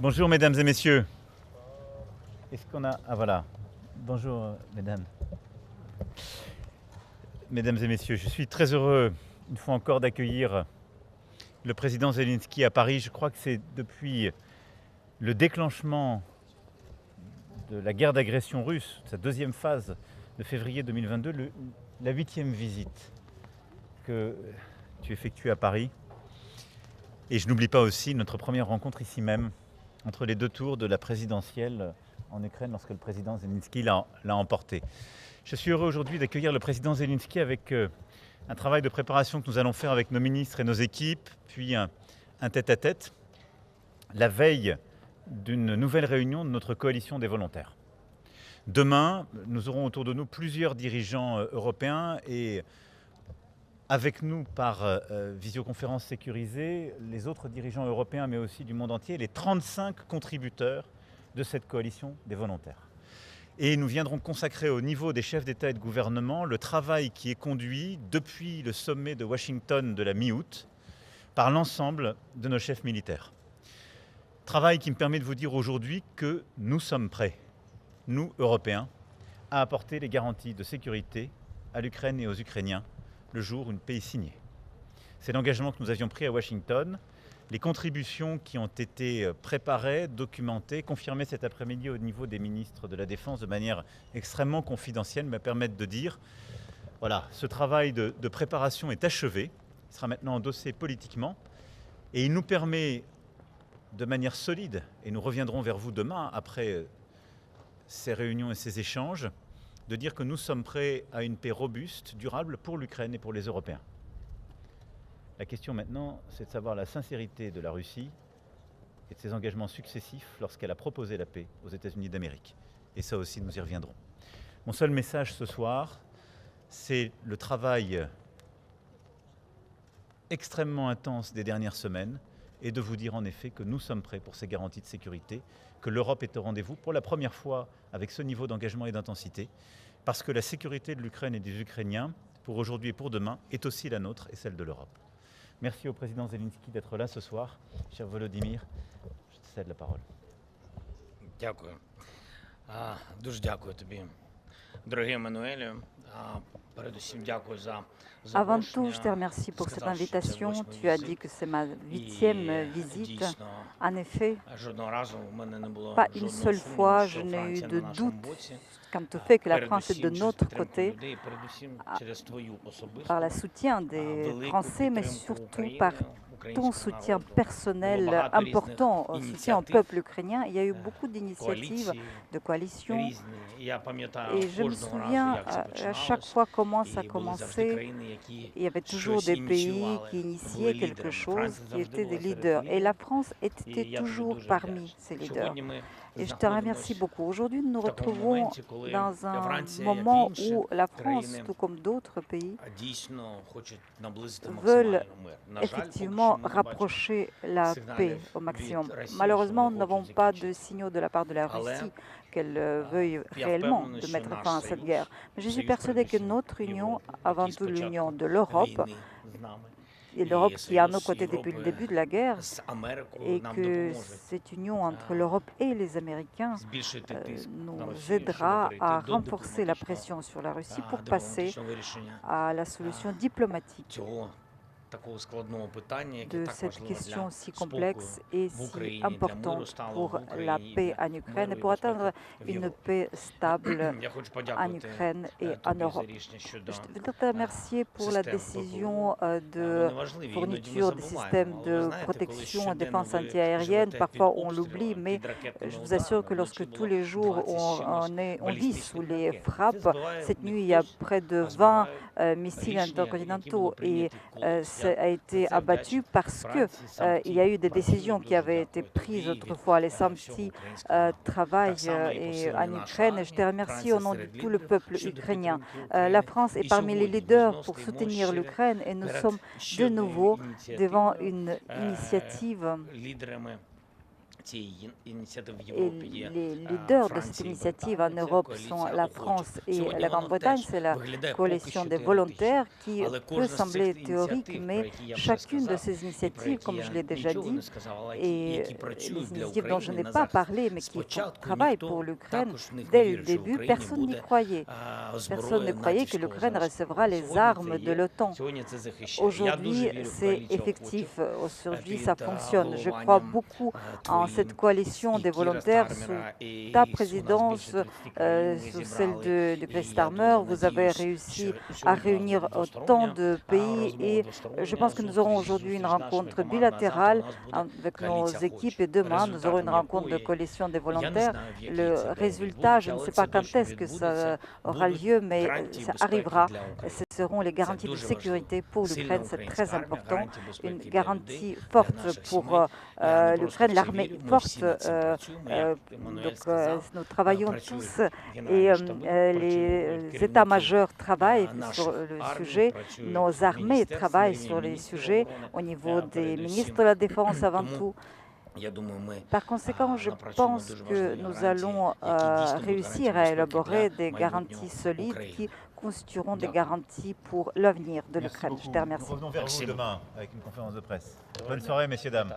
Bonjour mesdames et messieurs. Est-ce qu'on a... Ah voilà. Bonjour mesdames. Mesdames et messieurs, je suis très heureux une fois encore d'accueillir le président Zelensky à Paris. Je crois que c'est depuis le déclenchement de la guerre d'agression russe, sa deuxième phase de février 2022, la 8e visite que tu effectues à Paris. Et je n'oublie pas aussi notre première rencontre ici même, entre les deux tours de la présidentielle en Ukraine lorsque le président Zelensky l'a emporté. Je suis heureux aujourd'hui d'accueillir le président Zelensky avec un travail de préparation que nous allons faire avec nos ministres et nos équipes, puis un tête-à-tête, la veille d'une nouvelle réunion de notre coalition des volontaires. Demain, nous aurons autour de nous plusieurs dirigeants européens et avec nous par visioconférence sécurisée, les autres dirigeants européens mais aussi du monde entier, les 35 contributeurs de cette coalition des volontaires. Et nous viendrons consacrer au niveau des chefs d'État et de gouvernement le travail qui est conduit depuis le sommet de Washington de la mi-août par l'ensemble de nos chefs militaires. Travail qui me permet de vous dire aujourd'hui que nous sommes prêts, nous Européens, à apporter les garanties de sécurité à l'Ukraine et aux Ukrainiens le jour où une paix est signée. C'est l'engagement que nous avions pris à Washington. Les contributions qui ont été préparées, documentées, confirmées cet après-midi au niveau des ministres de la Défense de manière extrêmement confidentielle me permettent de dire voilà, ce travail de préparation est achevé, il sera maintenant endossé politiquement et il nous permet de manière solide, et nous reviendrons vers vous demain après ces réunions et ces échanges, de dire que nous sommes prêts à une paix robuste, durable pour l'Ukraine et pour les Européens. La question maintenant, c'est de savoir la sincérité de la Russie et de ses engagements successifs lorsqu'elle a proposé la paix aux États-Unis d'Amérique. Et ça aussi, nous y reviendrons. Mon seul message ce soir, c'est le travail extrêmement intense des dernières semaines et de vous dire en effet que nous sommes prêts pour ces garanties de sécurité, que l'Europe est au rendez-vous pour la première fois avec ce niveau d'engagement et d'intensité, parce que la sécurité de l'Ukraine et des Ukrainiens, pour aujourd'hui et pour demain, est aussi la nôtre et celle de l'Europe. Merci au président Zelensky d'être là ce soir. Cher Volodymyr, je te cède la parole. Дякую. Дуже дякую тобі, дорогий Еммануелю. Передусім дякую за Avant tout, запрошення. je te remercie pour cette Сказав, що це invitation. восьмий Tu as візит. dit que c'est ma 8e visite. Дійсно, En effet, жодного разу у мене не було pas une жодного seule сумніву, fois що je n'ai eu Франція de на нашому doute боці. quant au fait que la France est de Передусім через notre підтримку côté, людей, передусім через твою особисту, par le soutien des велику Français, mais підтримку surtout України, par ton українського soutien народу. personnel Було багато important, різних soutien au ініціатив, peuple ukrainien. Il y a eu beaucoup d'initiatives, коаліції, de coalitions. різні. Я пам'ятаю Et je me кожного разу, souviens як це à chaque починалось. fois comment ça І були завжди commençait. країни, які Il y avait toujours щось des pays ініціювали, qui були initiaient quelque лідерами. chose, Франція qui завжди étaient des була серед leaders. Et la лідерів. France І était я тобі toujours дуже parmi вдячний. ces leaders. Сьогодні ми Et je te remercie знаходимося beaucoup. Aujourd'hui, nous nous в такому retrouvons моменті, коли dans un Франція, як і moment інші où la France, країни, tout comme d'autres pays, дійсно хочуть наблизити veulent максимально мир. На жаль, поки effectivement що ми не бачимо rapprocher la signaux paix au від maximum. Росії, Malheureusement, що nous вони n'avons хочуть pas закінчити. de signaux de la part de la Але Russie qu'elle veuille я réellement впевнений, de що mettre наш fin à cette союз, guerre. Mais je suis союз persuadée que передусім notre union, Європи, avant який tout l'union спочатку de l'Europe, війни з нами, et l'Europe qui est à nos союз côtés depuis le Європи début de la guerre, з Америкою et нам que допоможе cette union entre l'Europe et les Américains збільшити тиск на nous Росію, щоб aidera перейти à до renforcer la дипломатичного pression sur la Russie pour passer дипломатичного вирішення à la solution diplomatique цього такого складного питання, яке de так cette важливо question для si спокою complexe et в si Україні, для миру importante сталого pour в la Україні, paix для en Ukraine et миру і pour atteindre безпеки в une Європі. paix stable Я хочу en подякувати Ukraine et en тобі за Europe. рішення щодо Je voudrais te remercier pour la систем décision ППО. de Вони важливі, іноді ми fourniture des забуваємо. systèmes Але ви de знаєте, коли protection et щоденно défense ви antiaérienne. живете під Parfois on l'oublie, обстрілами, mais під ракетними je vous assure que ударами, lorsque вночі tous було les jours 20 з чимось on vit sous балістичних les ракет. Це frappes, збиває cette не nuit il y a хтось, près de а 20 збивають missiles рішення, які intercontinentaux були et прийняті колись. ça a Я été за це abattu вдячний parce que Франції, сам il y a eu des працює décisions qui дуже avaient été дякую тобі prises і від autrefois. Les всього Samti українського народу. Так travaillent само і en посилення Ukraine et нашої je te армії. remercie au Франція nom de серед tout le лідерів peuple щодо ukrainien. підтримки La України. France est І parmi les сьогодні ми leaders знову pour стоїмо soutenir ще l'Ukraine et nous перед sommes ще de однією nouveau devant ініціативою une initiative лідерами Et les leaders de cette initiative en Europe sont la France et la Grande-Bretagne. C'est la coalition des volontaires qui peut sembler théorique, mais chacune de ces initiatives, comme je l'ai déjà dit, et les initiatives dont je n'ai pas parlé, mais qui travaillent pour l'Ukraine, dès le début, personne n'y croyait. Personne ne croyait que l'Ukraine recevra les armes de l'OTAN. Aujourd'hui, c'est effectif. Aujourd'hui, ça fonctionne. Je crois beaucoup en cette coalition des volontaires sous ta présidence, sous celle de Keir Starmer. Vous avez réussi à réunir autant de pays et je pense que nous aurons aujourd'hui une rencontre bilatérale avec nos équipes et demain, nous aurons une rencontre de coalition des volontaires. Le résultat, je ne sais pas quand est-ce que ça aura lieu, mais ça arrivera. Ce seront les garanties de sécurité pour l'Ukraine, c'est très important. Une garantie forte pour l'Ukraine, l'armée forte. Nous travaillons tous et les états-majors travaillent sur le sujet. Nos armées travaillent sur les sujets au niveau des ministres de la Défense avant tout. Par conséquent, je pense que nous allons réussir à élaborer des garanties solides qui constitueront des garanties pour l'avenir de l'Ukraine. Je te remercie. Nous revenons vers vous demain avec une conférence de presse. Bonne soirée, messieurs, dames.